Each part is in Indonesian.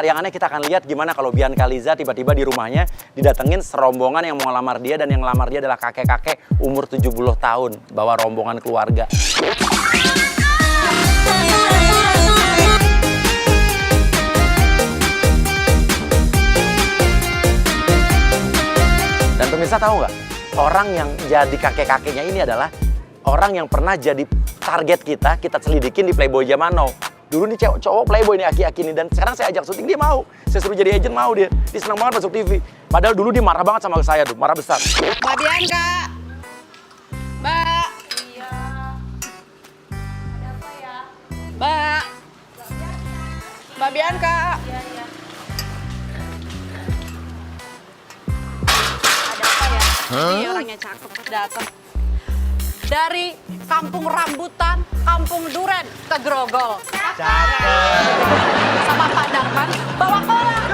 yang aneh kita akan lihat gimana kalau Bianca Liza tiba-tiba di rumahnya didatengin serombongan yang mau ngelamar dia, dan yang ngelamar dia adalah kakek-kakek umur 70 tahun bawa rombongan keluarga. Dan pemirsa tahu nggak, orang yang jadi kakek-kakeknya ini adalah orang yang pernah jadi target kita selidikin di Playboy zaman now. Dulu nih cowok Playboy nih aki-aki ini, dan sekarang saya ajak syuting dia mau. Saya suruh jadi agent mau dia. Dia senang banget masuk TV. Padahal dulu dia marah banget sama saya tuh, marah besar. Mbak Bianca. Mbak. Iya. Ada apa ya? Mbak. Mbak Bianca. Iya, iya. Ada apa ya? Ini orangnya cakep datang. Dari kampung rambutan, kampung duren ke Grogol. Cakep. Sama Pak Darman bawa kolak.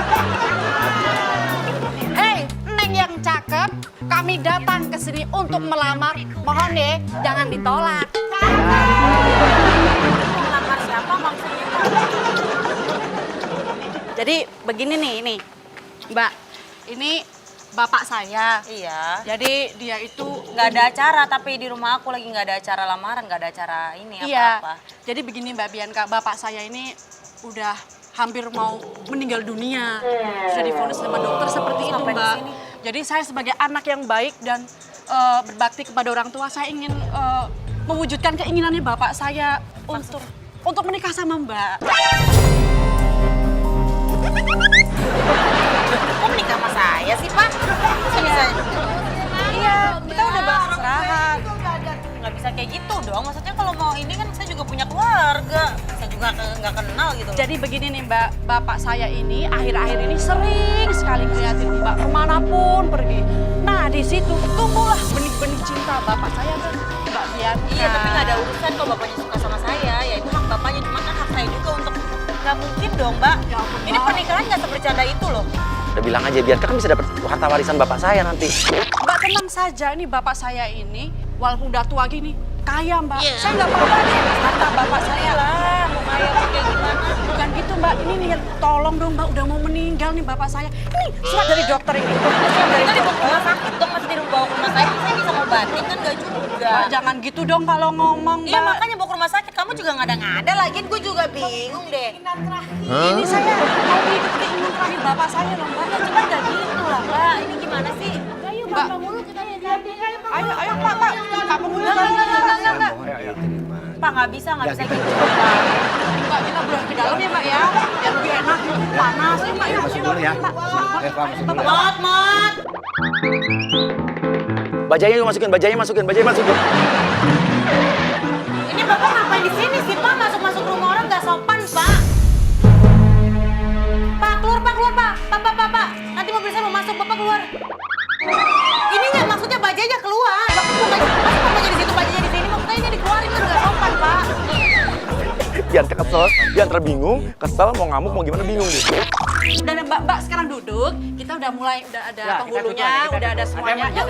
Hei, Neng yang cakep, kami datang ke sini untuk melamar. Mohon deh, jangan ditolak. Melamar siapa maksudnya? Jadi begini nih, ini Mbak, ini bapak saya. Iya. Jadi dia itu Nggak ada acara, tapi di rumah aku lagi nggak ada acara lamaran, nggak ada acara ini iya. apa-apa. Jadi begini Mbak Bianca, bapak saya ini udah hampir mau meninggal dunia. Sudah divonis sama dokter seperti itu, Sampai di Mbak. sini. Jadi saya sebagai anak yang baik dan berbakti kepada orang tua, saya ingin mewujudkan keinginannya bapak saya untuk menikah sama Mbak. Kok menikah sama saya sih, Pak? Iya, kita udah bahas serahan. Nggak bisa kayak gitu dong. Maksudnya kalau mau ini kan saya juga punya keluarga. Saya juga nggak kenal gitu. Jadi begini nih Mbak, bapak saya ini akhir-akhir ini sering sekali ngeliatin Mbak kemanapun pergi. Nah di situ tumbuhlah benih-benih cinta bapak saya tuh Mbak Bianca. Iya, tapi nggak ada urusan kalau bapaknya suka sama saya. Ya itu hak bapaknya, cuma kan hak saya juga untuk... Nggak mungkin dong, Mbak. Ya ampun, Ini Mbak. pernikahan nggak sebercanda itu loh. Udah bilang aja, Bianca kan bisa dapat harta warisan bapak saya nanti. Mbak tenang saja, ini bapak saya ini walaupun udah tua gini kaya Mbak. Saya nggak apa-apa nih harta bapak saya. Lah, mau kaya mau kayak gimana? Bukan gitu Mbak, ini nih tolong dong Mbak, udah mau meninggal nih bapak saya. Ini surat dari dokter ini. Surat dari Kita dibawa dokter. ke rumah sakit dong, masih dibawa ke rumah sakit. Saya bisa ngobatin kan nggak juga. Mbak, jangan gitu dong kalau ngomong Iya, Mbak. makanya bawa ke rumah sakit. Kamu juga ngada-ngada lagi. Gue juga bingung deh. Ini saya mau ikut keinginan terakhir bapak saya loh Mbak. Ya cuma nggak gitu lah, Mbak. Ini gimana sih? Mbak, ayo Pak, Pak penghulu. Enggak. Pak, nggak bisa gitu, Pak. Mbak, kita bulan ke dalam ya Mbak ya, biar lebih enak, panas ya Mbak. Masuk dulu ya. Masuk dulu ya. Mot. Bajanya masukin, bajanya masukin. Ini Bapak ngapain di sini sih, Pak? Masuk rumah orang nggak sopan, Pak. Pak, keluar, Pak. Pak. Nanti mobil saya mau masuk, Bapak keluar. Ini nggak maksudnya bajanya keluar. Bapak bajanya di situ, bajanya di sini. Maksudnya ini dikeluarin, itu nggak sopan, Pak. Bianca kesel, Bianca bingung, kesel, mau ngamuk, mau gimana bingung dia. Udah Mbak sekarang duduk, kita udah mulai, udah ada penghulunya, udah ada semuanya. Enggak.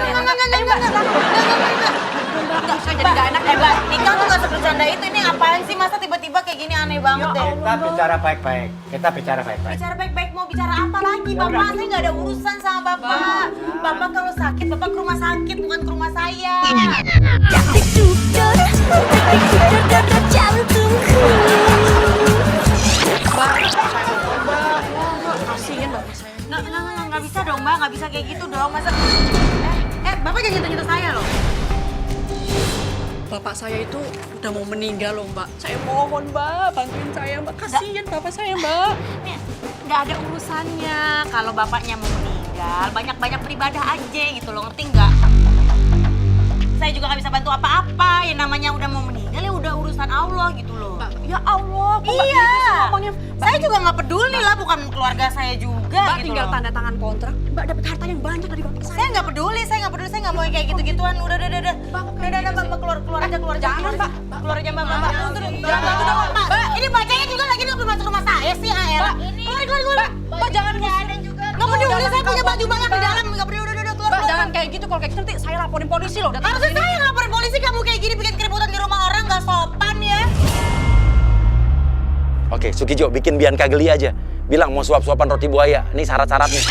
Enggak, saya jadi nggak enak ya Mbak. Nikah tuh nggak sebercanda itu. Ini apaan sih? Masa tiba-tiba kayak gini aneh banget deh. Kita bicara baik-baik. Bicara baik-baik, mau bicara apa lagi, Bapak? Saya nggak ada urusan sama Bapak. Bapak kalau sakit, Bapak ke rumah sakit, bukan ke rumah saya. Kasihin bapak saya. Nggak bisa dong, Mbak. Nggak bisa kayak gitu dong. Masa... Bapak jangan nyentuh-nyentuh saya loh. Bapak saya itu udah mau meninggal loh Mbak. Saya mohon Mbak, bantuin saya Mbak. Kasihin bapak saya Mbak. Nih, nggak ada urusannya. Kalau bapaknya mau meninggal, banyak-banyak beribadah aja gitu loh, ngerti nggak? Saya juga nggak bisa bantu apa-apa. Yang namanya udah mau meninggal ya udah urusan Allah gitu loh. Mbak, ya Allah, kok Mbak Iya. gitu sih ngomongnya? Saya juga nggak peduli lah, bukan keluarga saya juga Mbak gitu tinggal loh. tanda tangan kontrak, Mbak dapat harta yang banyak dari bapak saya. Saya nggak peduli, saya nggak mau yang kayak gitu-gituan. Udah. Udah, Mbak, keluar aja. Jangan, Mbak. Keluar aja, Mbak. Jangan gitu dong, Mbak. Ini bacanya juga lagi nih masuk rumah saya sih, Aela. Keluar. Mbak jangan ada juga. Nggak peduli, saya punya baju banyak di dalam. Nggak peduli, udah, keluar. Mbak jangan kayak gitu, kalau kayak gitu nanti saya laporin polisi loh. Harusnya saya yang laporin polisi, kamu kayak gini bikin keributan di rumah orang, nggak sopan ya. Oke, Sukijo, bikin Bianca geli aja. bilang mau suap-suapan roti buaya. Ini syarat-syaratnya.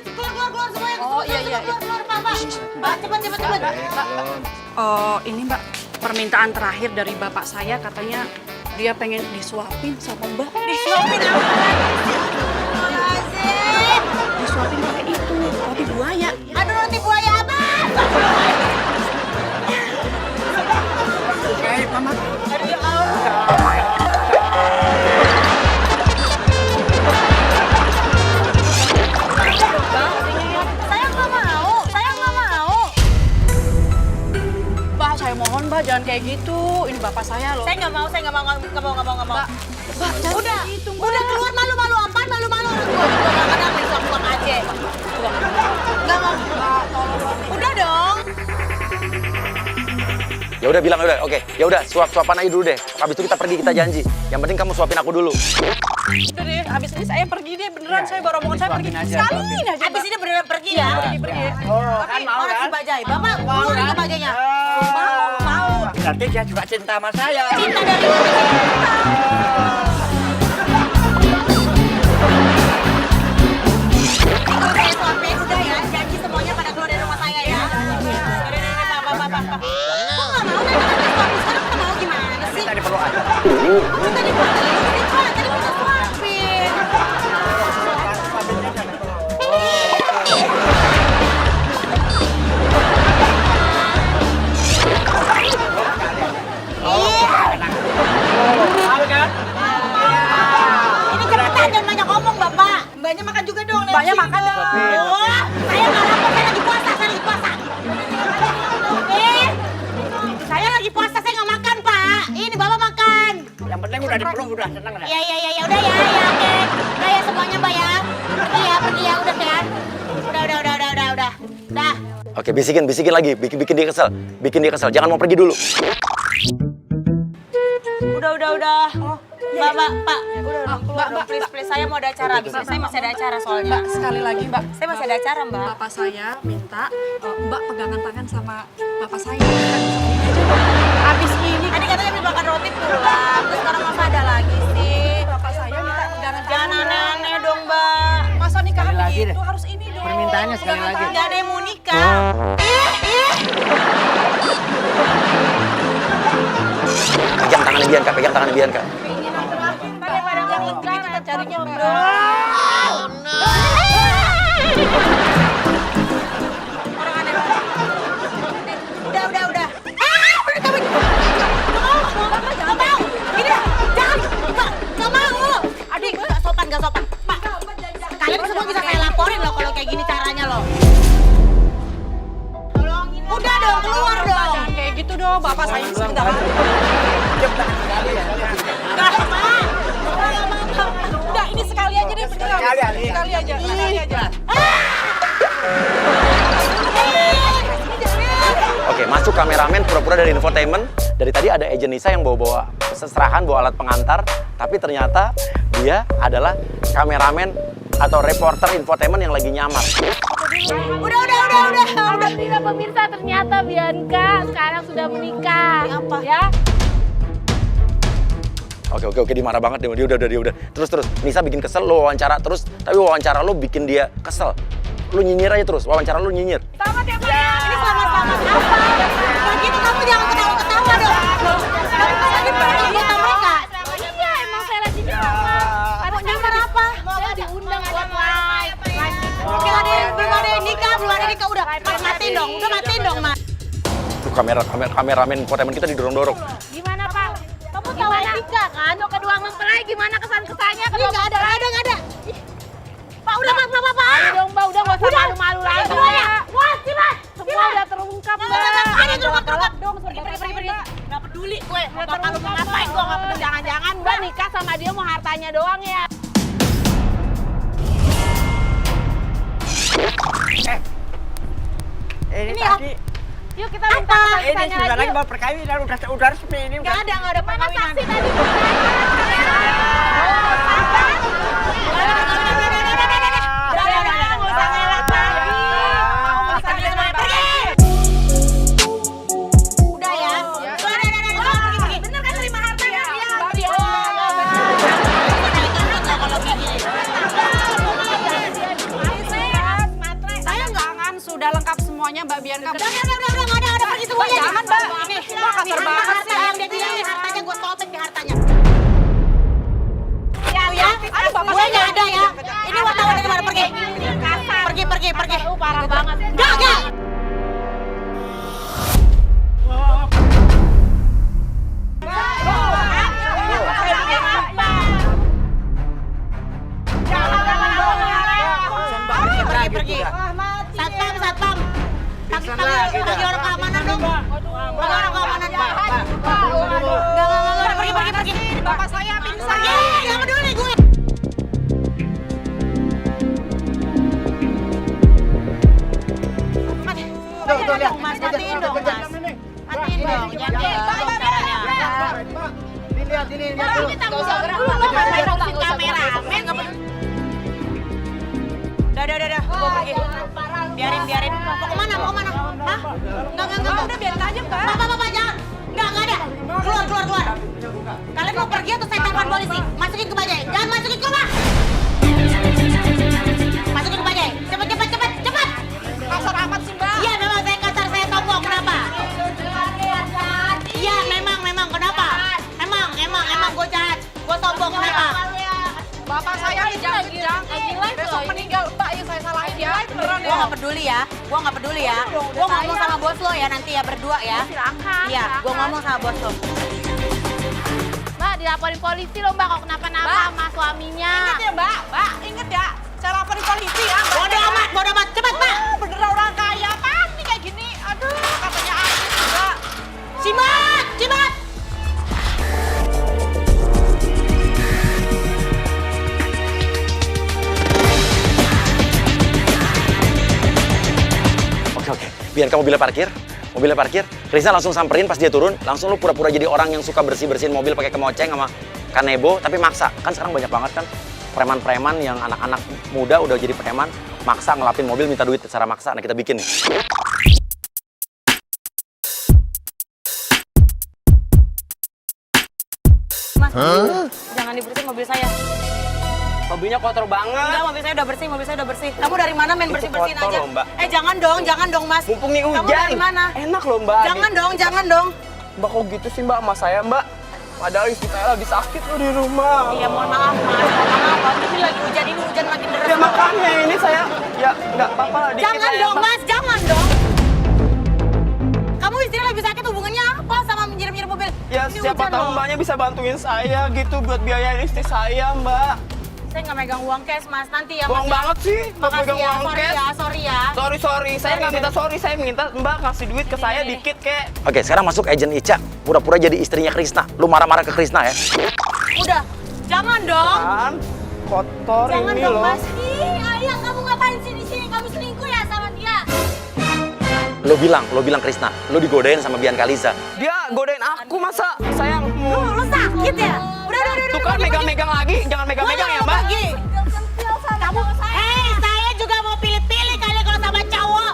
Keluar semuanya. Oh, iya. Keluar, Pak. Mbak, cepat. Oh, ini Mbak, permintaan terakhir dari bapak saya katanya dia pengen disuapin sama Mbak. Disuapin apa? Azim. Disuapin pakai itu, roti buaya. Aduh, roti buaya apa? Saya nggak mau. Mbak, saya mohon Mbak jangan kayak gitu. Ini bapak saya loh. Saya nggak mau. Mbak, jangan Udah, kayak gitu, Mbak. udah keluar malu-malu apaan malu-malu. Gua nggak kadang suap-suap aja. Nggak mau. Udah dong. Ya udah bilang udah, oke. Ya udah suap-suapan aja dulu deh. Habis itu kita pergi, kita janji. Yang penting kamu suapin aku dulu. Udah deh, habis ini saya pergi deh beneran. Saya baru omongan saya pergi. Sekali aja. Abis ini beneran pergi ya. Pergi. Tapi orang si bajai, Bapak keluarin ke bajainya. Mau. Berarti dia juga cinta sama saya. Cinta dari mana? Kalau saya suapin, udah ya, janji semuanya pada keluar dari rumah saya ya. Pak. Kok nggak mau? Sekarang kita mau gimana sih? Tadi perlu ada. Tadi kita suapin. Ini cepetan dan banyak ngomong, Bapak. Mbaknya makan juga dong. Mbaknya makan. Oh, saya nggak lapar, saya lagi puasa. Saya lagi puasa, saya nggak makan, Pak. Ini Bapak makan. Yang penting udah dipeluk, udah seneng dah. Ya, udah ya, oke. Udah ya semuanya, Mbak ya. Pergi ya, udah kan. Udah. Oke, bisikin lagi. Bikin dia kesel. Jangan mau pergi dulu. Udah. Mbak, Pak. Mbak, Please, saya mau ada acara. Saya masih ada acara soalnya. Mbak, sekali lagi Mbak. Saya masih ada acara, Mbak. Bapak saya minta Mbak pegangan tangan sama bapak saya. Habis ini Tadi katanya habis makan roti pulang. Terus sekarang masa ada lagi sih? bapak saya minta pegangan Jangan tangan. aneh-aneh dong, Mbak. Masa nikahan Sekali lagi begitu deh. harus ini dong. Permintaannya sekali Pegangan lagi. tangan. Nggak ada yang mau nikah. Pegang tangannya Bianca. Daripada nggak nikah, kita carinya belum. Orang aneh banget. Udah. Udah kamu. Nggak mau. Ini jangan. Mbak, nggak mau. Adik, nggak sopan. Pak, kalian semua bisa saya laporin loh kalau kayak gini caranya loh. Udah dong, keluar dong. Jangan kayak gitu dong. Bapak saya sebentar. Nggak, Pak. Udah ini sekali aja deh beneran. Sekali aja. Oke, masuk kameramen pura-pura dari infotainment. Dari tadi ada agent Nisa yang bawa seserahan, bawa alat pengantar. Tapi ternyata dia adalah kameramen atau reporter infotainment yang lagi nyamar. Udah. Alhamdulillah pemirsa, ternyata Bianca sekarang sudah menikah. Apa? Ya. Oke, dia marah banget dia udah. Terus. Nisa bikin kesel, lo wawancara terus. Tapi wawancara lo bikin dia kesel. Lo nyinyir aja terus, wawancara lo nyinyir. Selamat ya, Pak. Ya. Ini selamat apa? Begitu kamu jangan ketawa-ketawa dong. Kamu lagi pergi anggota mereka. Iya, emang saya lagi nyamar. Mau nyamar apa? Saya diundang buat live. Belum ada yang nikah. Udah, Mas matiin dong, Mas. Tuh kameramen infotainment kita didorong-dorong. Gimana, Pak? Kamu tahu nikah kan? Lo kedua mempelai gimana kesan-kesannya? Ini nggak ada. Ih, Pak, udah, Pak. Ayo dong, Mbak, udah nggak usah malu-malu lagi. Semuanya. Semua udah terungkap, Mbak. Ada terungkap. Dong, Pergi. Nggak peduli gue. Bapak lu mau ngapain? Gue nggak peduli. Jangan-jangan Mbak nikah sama dia mau hartanya doang ya. Ini Ini tadi. Yuk kita minta Apa? Ini kesaksiannya sebentar lagi yuk. mau perkawinan udah resmi ini. Nggak ada Mana perkawinan. saksi tadi? Udah ya. Pergi. Bener kan terima hartanya? Iya. sudah lengkap semuanya Mbak Bianca. Udah, nggak ada pergi semuanya. Jangan, Mbak. Nih, Mbak, kasar banget harta sih. yang dia bilang nih, hartanya gue topeng di hartanya. Ya, Aduh, Bapak gue saya nggak ada ya. Ini wartawan dari mana pergi? Pergi. Parah banget. Gak. Pergi. Satpam. Lagi orang keamanan dong. Lagi orang keamanan. Enggak, pergi. Bapak saya pingsan. Pergi, nggak peduli gue. Matiin dong, Mas. Matiin dong, jangan caranya. Dilihat ini. Kita mau kameramen. Udah, gue pergi. Biarin. Mau kemana? Hah? Enggak. Udah biarin aja, Mbak. Bapak, jangan. Enggak ada. Keluar. Kalian mau pergi atau saya telepon polisi? Masukin ke bajai. Jangan masukin ke rumah. Masukin ke bajai. Cepat. Kasar amat sih, Mbak. Iya, memang saya kasar, saya sombong. Kenapa? Iya, memang. Kenapa? Emang gue jahat. Gue sombong. Kenapa? Bapak saya jangan besok meninggal, Mbak, yang saya salahin ya. Beneran Gue nggak peduli ya. Gue ngomong sama bos lo ya nanti ya berdua ya. Silakan. Iya, gue ngomong sama bos lo. Mbak, dilaporin polisi loh Mbak, kalau kenapa-napa Mbak. sama suaminya. Ingat ya, Mbak. Ingat ya. Saya laporin polisi ya, Mbak. Bodoh amat. Cepat, Pak. Beneran orang kaya, pasti kayak gini. Aduh, katanya artis juga. Cimat. Oke. Bianca mobilnya parkir. Krisna langsung samperin pas dia turun, langsung lu pura-pura jadi orang yang suka bersihin mobil pakai kemoceng sama kanebo, tapi maksa. Kan sekarang banyak banget kan preman-preman yang anak-anak muda udah jadi preman, maksa ngelapin mobil minta duit secara maksa. Nah, kita bikin nih. Mas, jangan dibersihin mobil saya. Mobilnya kotor banget. Enggak, mobil saya udah bersih. Kamu dari mana main bersih-bersihin kotor aja? loh, Mbak. Jangan dong, Mas. Mumpung nih hujan. Kamu dari mana? Enak loh, Mbak. Jangan dong. Mbak kok gitu sih, Mbak, sama saya, Mbak? Padahal istri saya lagi sakit loh di rumah. Iya, mohon maaf, Mas. Ini lagi hujan makin deras. Ya makanya ini saya ya nggak apa-apa lah dikit Jangan lah ya, dong, Mbak. Mas, jangan dong. Kamu istri lagi sakit, hubungannya apa sama menyiram-nyiram mobil? Ya Ini siapa hujan tahu loh. Mbaknya bisa bantuin saya gitu buat biayain istri saya, Mbak. Saya nggak megang uang cash, Mas. Nanti ya, Bohong Mas. banget sih, nggak Makasih pegang ya, uang cash. sorry ya. Sorry, saya nggak minta sorry, saya minta Mbak kasih duit ke saya Nih. dikit kek. Oke, sekarang masuk agent Ica, pura-pura jadi istrinya Krisna. Lu marah-marah ke Krisna ya. Udah, jangan dong. Kan kotor Jangan ini dong, loh. Mas. Ih, ayah kamu ngapain sini? Kamu selingkuh ya sama dia? Lu bilang Krisna, lu digodain sama Bianca Lisa. Dia godain aku masa sayangmu. Lu sakit ya? Udah. Tuh kan megang-megang lagi, jangan megang-megang ya, Mbak. Kamu, saya juga mau pilih-pilih kali kalau sama cowok.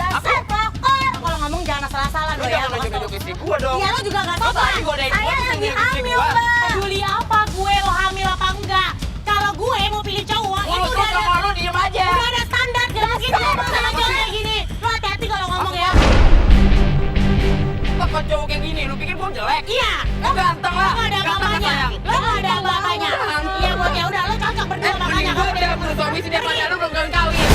Dasar pelakor. Kalau ngomong jangan salah-salah Lu dong ya. jangan nunjuk-nunjuk istri gua dong. Iya, lo juga nggak Bapak sopan. digodain Saya gua, lagi nunjuk istri hamil, gua. Mbak. Peduli apa gue lo hamil apa enggak? Kalau gue mau pilih cowok, itu udah ada. Lu diem aja. Udah ada standar, jangan mungkin ngomong sama cowok kayak gini. Lo hati-hati kalau ngomong ya. Kok cowok kayak gini, lu pikir gua jelek? Iya. Lo ganteng lah. Lo ada Ganteng bapaknya. sayang. Lo ada bapaknya. Iya, buat ya udah lo cocok berdua makanya. Gue udah punya suami sih, dia pacar lu belum kawin.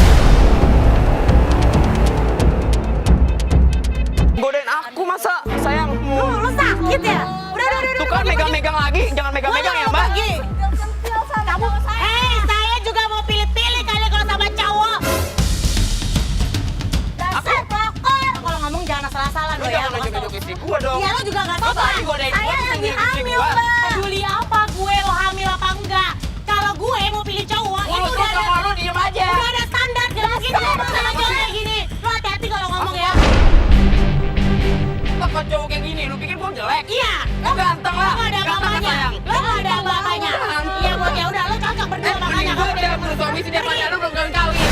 Godain aku masa sayangmu. Lo sakit ya? Udah. Tuh kan megang-megang lagi, jangan megang-megang ya, Mbak. Kamu, saya juga mau pilih-pilih kali kalau sama cowok. Dasar pelakor. Kalau ngomong jangan salah-salah Lu dong ya. jangan nunjuk-nunjuk istri gua dong. Iya, lo juga nggak Bapak sopan. digodain Saya gua, lagi nunjuk istri hamil, gua. Mbak. Peduli apa gue lo hamil apa enggak? Kalau gue mau pilih cowok, itu udah ada. Lu diem aja. Udah ada standar, jangan mungkin ngomong sama cowok kayak gini. Lo hati-hati kalau ngomong ya. Kok cowok kayak gini, lu pikir gua jelek? Iya. Lo ganteng lah. Lo ada Ganteng bapaknya. sayang. Lo ada bapaknya. Iya, buat ya udah lo cocok berdua makanya. Gue udah punya suami sih, dia pacar lu belum kawin.